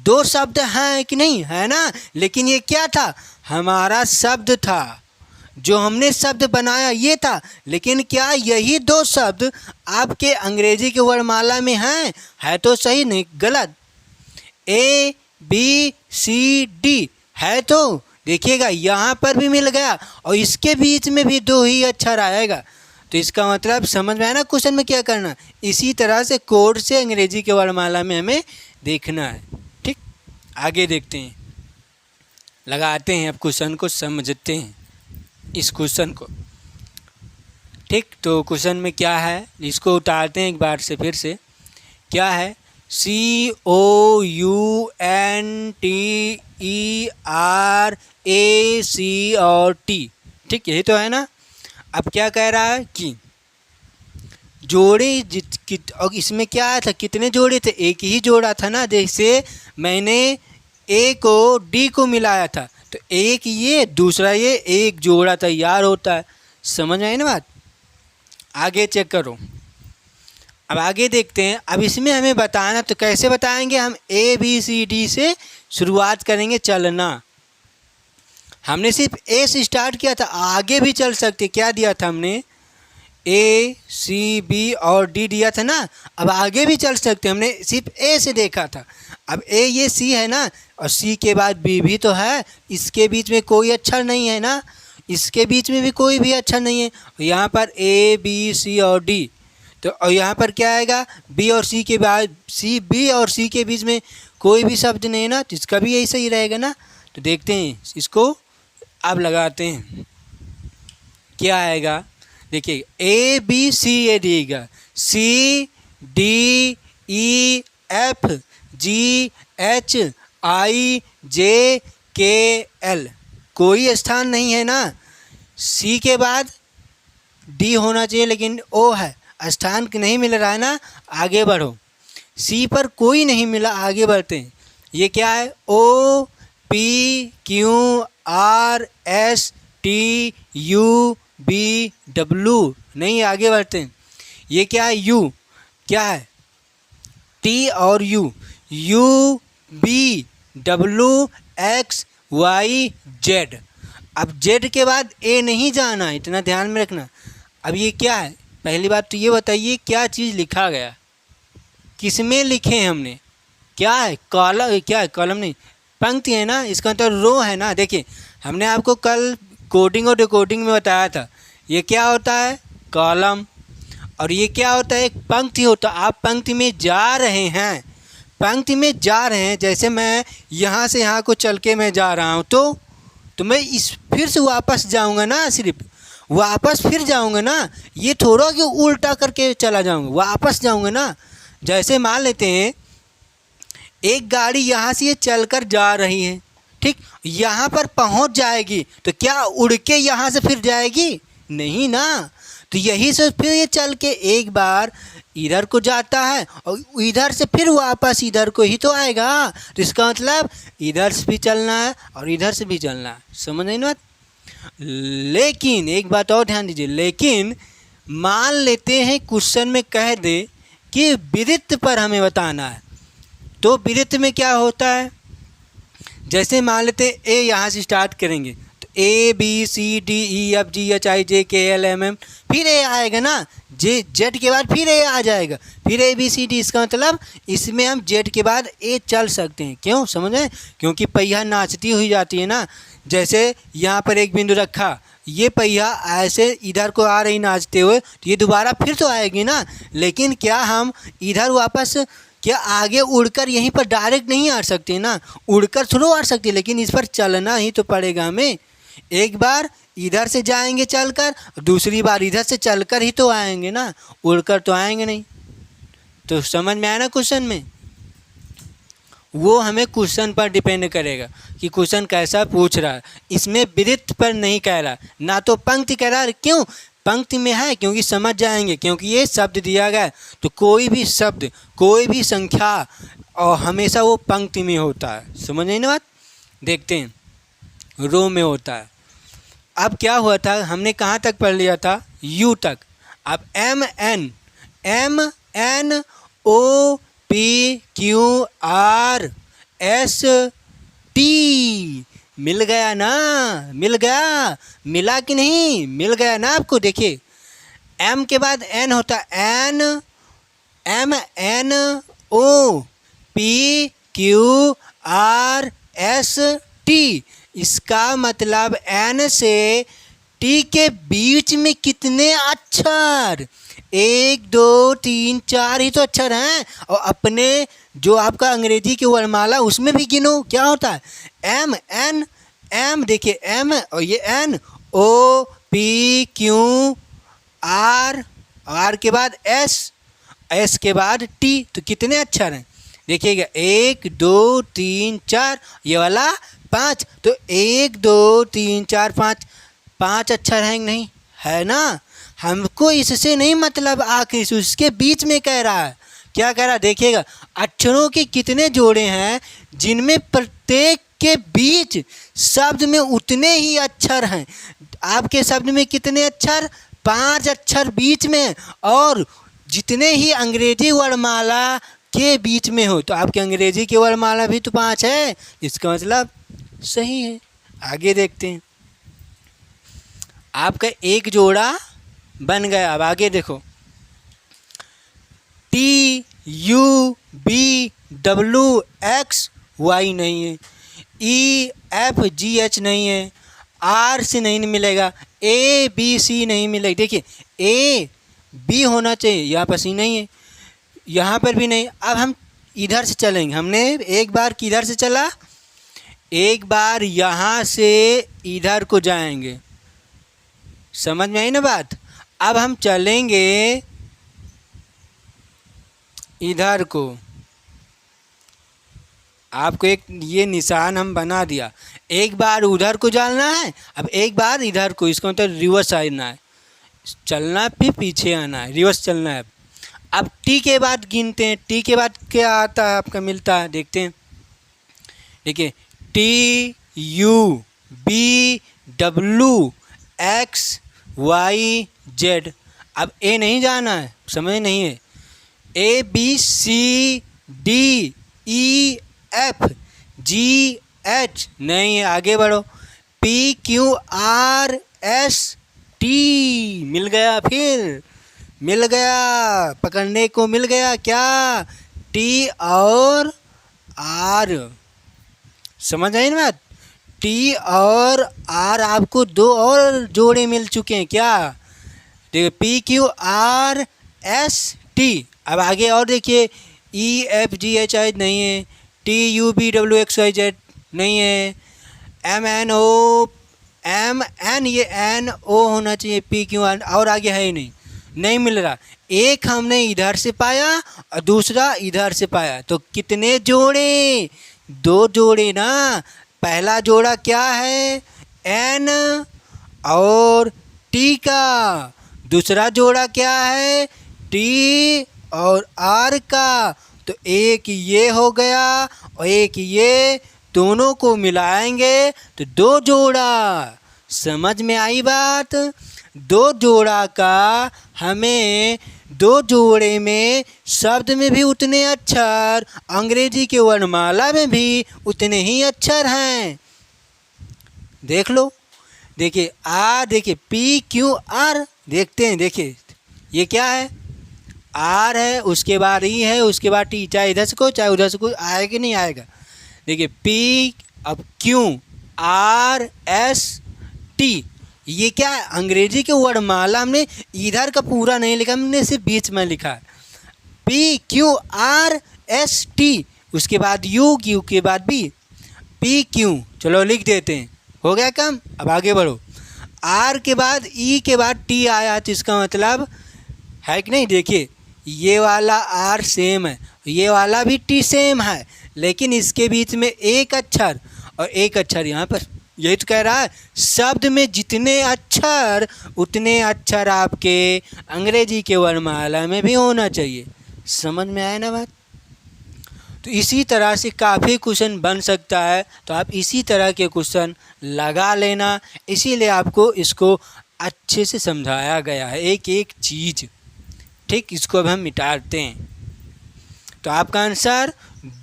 Speaker 1: 2 शब्द हैं कि नहीं, है ना। लेकिन ये क्या था, हमारा शब्द था, जो हमने शब्द बनाया ये था, लेकिन क्या यही 2 शब्द आपके अंग्रेजी के वर्णमाला में हैं, है तो सही नहीं गलत। ए बी सी डी है, तो देखिएगा यहाँ पर भी मिल गया और इसके बीच में भी दो ही अक्षर आएगा। तो इसका मतलब समझ में आया ना क्वेश्चन में क्या करना। इसी तरह से कोड से अंग्रेजी के वर्णमाला में हमें देखना है। ठीक, आगे देखते हैं, लगाते हैं, अब क्वेश्चन को समझते हैं इस क्वेश्चन को। ठीक, तो क्वेश्चन में क्या है इसको उतारते हैं एक बार से फिर से। क्या है, COUNTERAC और T। ठीक, यही तो है ना। अब क्या कह रहा है कि जोड़े और इसमें क्या आया था, कितने जोड़े थे, एक ही जोड़ा था ना। जैसे मैंने A को D को मिलाया था तो एक ये दूसरा ये, एक जोड़ा तैयार होता है। समझ में आई ना बात। आगे चेक करो, अब आगे देखते हैं। अब इसमें हमें बताना, तो कैसे बताएंगे हम, ABCD से शुरुआत करेंगे चलना। हमने सिर्फ A से स्टार्ट किया था, आगे भी चल सकते। क्या दिया था हमने, ACB और D दिया था ना। अब आगे भी चल सकते, हमने सिर्फ A से देखा था। अब A ये C है ना, और C के बाद B भी तो है, इसके बीच में कोई अक्षर नहीं है ना, इसके बीच में भी कोई भी अक्षर नहीं है। यहाँ पर A B C और D, तो और यहाँ पर क्या आएगा, B और C के बाद B और C के बीच में कोई भी शब्द नहीं है ना, तो इसका भी यही सही रहेगा ना। तो देखते हैं इसको, अब लगाते हैं क्या आएगा। देखिए ABCD का CDEFGHIJKL, कोई स्थान नहीं है ना। C के बाद D होना चाहिए लेकिन O है, स्थान नहीं मिल रहा है ना। आगे बढ़ो, C पर कोई नहीं मिला, आगे बढ़ते हैं। ये क्या है, OPQRSTUVW, नहीं, आगे बढ़ते हैं। ये क्या है, U, क्या है, T और UVWXYZ। अब Z के बाद A नहीं जाना, इतना ध्यान में रखना। अब ये क्या है, पहली बात तो ये बताइए क्या चीज़ लिखा गया, किसमें लिखे हैं हमने, क्या है, कॉलम, क्या है, कॉलम नहीं, पंक्ति है ना, इसका मतलब रो है ना। देखिए हमने आपको कल कोडिंग और डिकोडिंग में बताया था, ये क्या होता है, कॉलम, और ये क्या होता है, एक पंक्ति होता है। आप पंक्ति में जा रहे हैं, पंक्ति में जा रहे हैं, जैसे मैं यहाँ से यहाँ को चल के मैं जा रहा हूँ, तो मैं इस फिर से वापस जाऊँगा ना, सिर्फ वापस फिर जाऊँगा ना, ये थोड़ा कि उल्टा करके चला जाऊँगा, वापस जाऊँगा ना। जैसे मान लेते हैं एक गाड़ी यहाँ से ये चलकर जा रही है, ठीक, यहाँ पर पहुँच जाएगी तो क्या उड़ के यहाँ से फिर जाएगी, नहीं ना। तो यही से फिर ये चल के एक बार इधर को जाता है और इधर से फिर वापस इधर को ही तो आएगा। तो इसका मतलब इधर से भी चलना है और इधर से भी चलना है। समझ नहीं बात। लेकिन एक बात और ध्यान दीजिए, लेकिन मान लेते हैं क्वेश्चन में कह दे कि वृत्त पर हमें बताना है, तो वृत्त में क्या होता है, जैसे मान लेते हैं ए यहाँ से स्टार्ट करेंगे तो ABCDEFGHIJKLMN, फिर ए आएगा ना, जेड के बाद फिर ए आ जाएगा, फिर ABCD। इसका मतलब इसमें हम जेड के बाद ए चल सकते हैं। क्यों, समझ में, क्योंकि पहिया नाचती हुई जाती है ना। जैसे यहाँ पर एक बिंदु रखा, ये पहिया ऐसे इधर को आ रही नाचते हुए, तो ये दोबारा फिर तो आएगी ना। लेकिन क्या हम इधर वापस क्या आगे उड़कर यहीं पर डायरेक्ट नहीं आ सकते ना, उड़कर थोड़ा आ सकते, लेकिन इस पर चलना ही तो पड़ेगा हमें। एक बार इधर से जाएंगे चलकर, दूसरी बार इधर से चलकर ही तो आएंगे ना, उड़कर तो आएंगे नहीं। तो समझ में आया ना क्वेश्चन में, वो हमें क्वेश्चन पर डिपेंड करेगा कि क्वेश्चन कैसा पूछ रहा है। इसमें वृत्त पर नहीं कह रहा, ना तो पंक्ति कह रहा है। क्यों, पंक्ति में है क्योंकि समझ जाएंगे, क्योंकि ये शब्द दिया गया है। तो कोई भी शब्द, कोई भी संख्या और हमेशा वो पंक्ति में होता है। समझ नहीं ना बात। देखते हैं, रो में होता है। अब क्या हुआ था, हमने कहाँ तक पढ़ लिया था, यू तक। अब MNOPQRST मिल गया ना, मिल गया, मिला कि नहीं, मिल गया ना आपको। देखिए M के बाद N होता है, MNOPQRST आर एस टी। इसका मतलब एन से टी के बीच में कितने अक्षर, 1 2 3 4 ही तो अक्षर हैं। और अपने जो आपका अंग्रेजी की वर्णमाला उसमें भी गिनो, क्या होता है, एम एन एम, देखिए एम और ये N, O P Q R, R के बाद एस, एस के बाद टी। तो कितने अक्षर हैं देखिएगा, 1 2 3 4, ये वाला 5। तो 1 2 3 4 5, 5 अक्षर हैं नहीं, है ना। हमको इससे नहीं मतलब, आखिर उसके बीच में कह रहा है, क्या कह रहा है देखिएगा, अक्षरों के कितने जोड़े हैं जिनमें प्रत्येक के बीच शब्द में उतने ही अक्षर हैं। आपके शब्द में कितने अक्षर, 5 अक्षर बीच में, और जितने ही अंग्रेजी वर्णमाला के बीच में हो। तो आपके अंग्रेजी की वर्णमाला भी तो 5 है, इसका मतलब सही है। आगे देखते हैं, आपका एक जोड़ा बन गया। अब आगे देखो, T U B W X Y नहीं है, ई एफ जी एच नहीं है, आर से नहीं मिलेगा, ए बी सी नहीं मिलेगा। देखिए ए बी होना चाहिए, यहाँ पर सी नहीं है, यहाँ पर भी नहीं। अब हम इधर से चलेंगे, हमने एक बार किधर से चला, एक बार यहाँ से इधर को जाएंगे, समझ में आई ना बात। अब हम चलेंगे इधर को, आपको एक ये निशान हम बना दिया, एक बार उधर को जाना है, अब एक बार इधर को, इसका मतलब रिवर्स आना है, चलना फिर पीछे आना है, रिवर्स चलना है। अब टी के बाद गिनते हैं, टी के बाद क्या आता है आपका मिलता है, देखते हैं। देखिए T U B W X Y Z. अब ए नहीं जाना है, समझ नहीं है, A B C D E F G H नहीं है, आगे बढ़ो, P Q R S T मिल गया, फिर मिल गया, पकड़ने को मिल गया क्या, टी और आर, समझ आई ना बात। टी और आर आपको 2 और जोड़े मिल चुके हैं, क्या देखिए, P Q R S T. अब आगे और देखिए, ई एफ जी एच आई नहीं है, T U B W X Y Z नहीं है, M N O M N, ये एन ओ होना चाहिए, पी क्यू आर, और आगे है ही नहीं, नहीं मिल रहा। एक हमने इधर से पाया और दूसरा इधर से पाया, तो कितने जोड़े, 2 जोड़े ना। पहला जोड़ा क्या है, एन और टी का, दूसरा जोड़ा क्या है, टी और आर का। तो एक ये हो गया और एक ये, दोनों को मिलाएंगे तो 2 जोड़ा। समझ में आई बात। 2 जोड़ा का हमें 2 जोड़े में शब्द में भी उतने अक्षर, अंग्रेजी के वर्णमाला में भी उतने ही अक्षर हैं। देख लो, देखिए आर, देखिए पी क्यू आर, देखते हैं, देखिए ये क्या है, आर है, उसके बाद ई है, उसके बाद टी, चाहे इधर से को चाहे उधर से को, आएगा कि नहीं आएगा। देखिए पी, अब क्यू आर एस टी, ये क्या है, अंग्रेजी के वर्णमाला हमने इधर का पूरा नहीं लिखा, हमने सिर्फ बीच में लिखा है, P Q R S T, उसके बाद यू, यू के बाद बी, पी क्यू, चलो लिख देते हैं, हो गया काम। अब आगे बढ़ो, आर के बाद ई के बाद टी आया, तो इसका मतलब है कि नहीं, देखिए ये वाला आर सेम है, ये वाला भी टी सेम है, लेकिन इसके बीच में एक अक्षर और एक अक्षर यहाँ पर, यही तो कह रहा है, शब्द में जितने अक्षर उतने अक्षर आपके अंग्रेजी के वर्णमाला में भी होना चाहिए। समझ में आया ना बात। तो इसी तरह से काफ़ी क्वेश्चन बन सकता है, तो आप इसी तरह के क्वेश्चन लगा लेना, इसीलिए आपको इसको अच्छे से समझाया गया है, एक एक चीज़। ठीक, इसको अब हम मिटाते हैं। तो आपका आंसर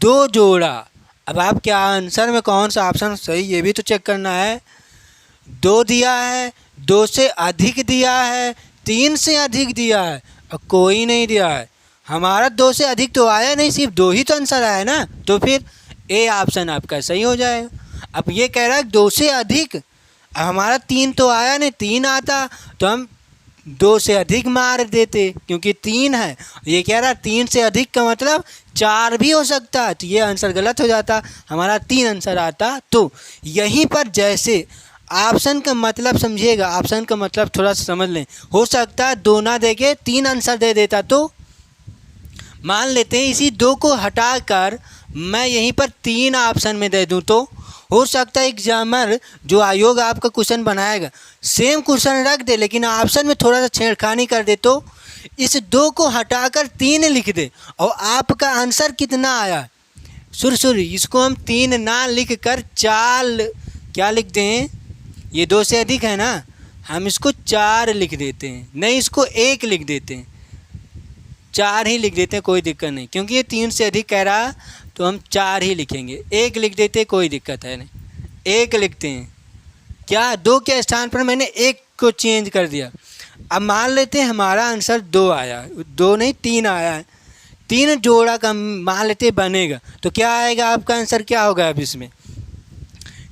Speaker 1: 2 जोड़ा। अब आपके आंसर में कौन सा ऑप्शन सही, ये भी तो चेक करना है। 2 दिया है, 2 से अधिक दिया है, 3 से अधिक दिया है और कोई नहीं दिया है। हमारा 2 से अधिक तो आया नहीं, सिर्फ 2 ही तो आंसर आया ना। तो फिर ए ऑप्शन आपका सही हो जाएगा। अब ये कह रहा है 2 से अधिक, अब हमारा 3 तो आया नहीं, 3 आता तो हम 2 से अधिक मार देते क्योंकि 3 है। ये कह रहा 3 से अधिक का मतलब 4 भी हो सकता है, तो ये आंसर गलत हो जाता, हमारा 3 आंसर आता। तो यहीं पर जैसे ऑप्शन का मतलब समझिएगा, ऑप्शन का मतलब थोड़ा सा समझ लें। हो सकता है 2 ना दे के 3 आंसर दे देता, तो मान लेते हैं इसी 2 को हटाकर मैं यहीं पर 3 ऑप्शन में दे दूं, तो हो सकता है एग्जामर जो आयोग आपका क्वेश्चन बनाएगा सेम क्वेश्चन रख दे लेकिन ऑप्शन में थोड़ा सा छेड़खानी कर दे, तो इस 2 को हटाकर 3 लिख दे और आपका आंसर कितना आया। सॉरी इसको हम 3 ना लिख कर 4 क्या लिख दें, ये 2 से अधिक है ना, हम इसको 4 लिख देते हैं, नहीं इसको 1 लिख देते हैं, 4 ही लिख देते हैं, कोई दिक्कत नहीं, क्योंकि ये 3 से अधिक कह रहा तो हम 4 ही लिखेंगे। 1 लिख देते हैं, कोई दिक्कत है नहीं, 1 लिखते हैं। क्या 2 के स्थान पर मैंने 1 को चेंज कर दिया। अब मान लेते हैं हमारा आंसर 2 आया, 2 नहीं 3 आया है, 3 जोड़ा का मान लेते बनेगा, तो क्या आएगा आपका आंसर, क्या होगा। अब इसमें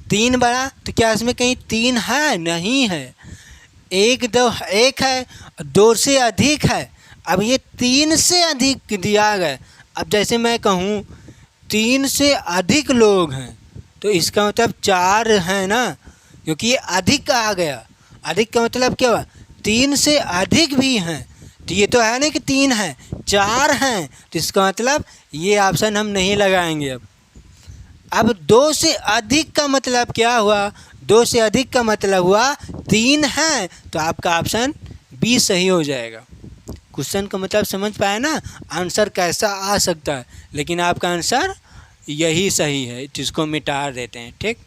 Speaker 1: 3 बड़ा, तो क्या इसमें कहीं 3 है, नहीं है, 1 है, 2 से अधिक है। अब ये 3 से अधिक दिया गया, अब जैसे मैं कहूँ 3 से अधिक लोग हैं, तो इसका मतलब 4 है ना, क्योंकि ये अधिक आ गया। अधिक का मतलब क्या हुआ, 3 से अधिक भी हैं, तो ये तो है नहीं कि 3 है, 4 हैं, तो इसका मतलब ये ऑप्शन हम नहीं लगाएंगे। अब 2 से अधिक का मतलब क्या हुआ, 2 से अधिक का मतलब हुआ 3 है, तो आपका ऑप्शन बी सही हो जाएगा। क्वेश्चन का मतलब समझ पाए ना, आंसर कैसा आ सकता है, लेकिन आपका आंसर यही सही है, जिसको मिटा देते हैं। ठीक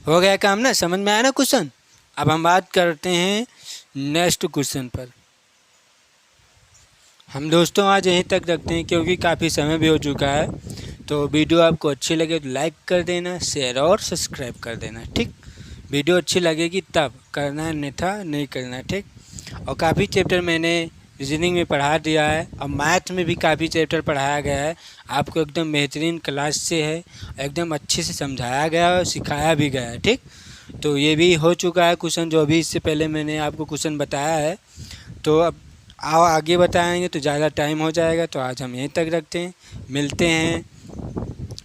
Speaker 1: हो गया काम ना, समझ में आया ना क्वेश्चन। अब हम बात करते हैं नेक्स्ट क्वेश्चन पर। हम दोस्तों आज यहीं तक रखते हैं क्योंकि काफ़ी समय भी हो चुका है। तो वीडियो आपको अच्छी लगे तो लाइक कर देना, शेयर और सब्सक्राइब कर देना। ठीक, वीडियो अच्छी लगेगी तब करना है, अन्यथा नहीं करना। ठीक, और काफ़ी चैप्टर मैंने रीजनिंग में पढ़ा दिया है और मैथ में भी काफ़ी चैप्टर पढ़ाया गया है, आपको एकदम बेहतरीन क्लास से है, एकदम अच्छे से समझाया गया है और सिखाया भी गया है। ठीक, तो ये भी हो चुका है क्वेश्चन, जो अभी इससे पहले मैंने आपको क्वेश्चन बताया है। तो अब आओ आगे बताएंगे तो ज़्यादा टाइम हो जाएगा, तो आज हम यहीं तक रखते हैं। मिलते हैं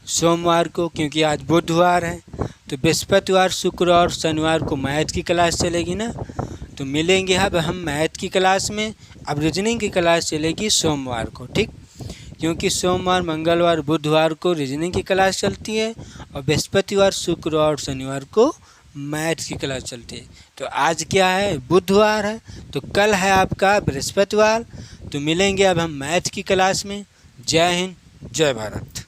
Speaker 1: सोमवार को, क्योंकि आज बुधवार है, तो बृहस्पतिवार, शुक्र और शनिवार को मैथ की क्लास चलेगी ना, तो मिलेंगे अब हम मैथ की क्लास में। अब रीजनिंग की क्लास चलेगी सोमवार को। ठीक, क्योंकि सोमवार, मंगलवार, बुधवार को रीजनिंग की क्लास चलती है और बृहस्पतिवार, शुक्र और शनिवार को मैथ की क्लास चलती है। तो आज क्या है, बुधवार है, तो कल है आपका बृहस्पतिवार। तो मिलेंगे अब हम मैथ की क्लास में। जय हिंद, जय भारत।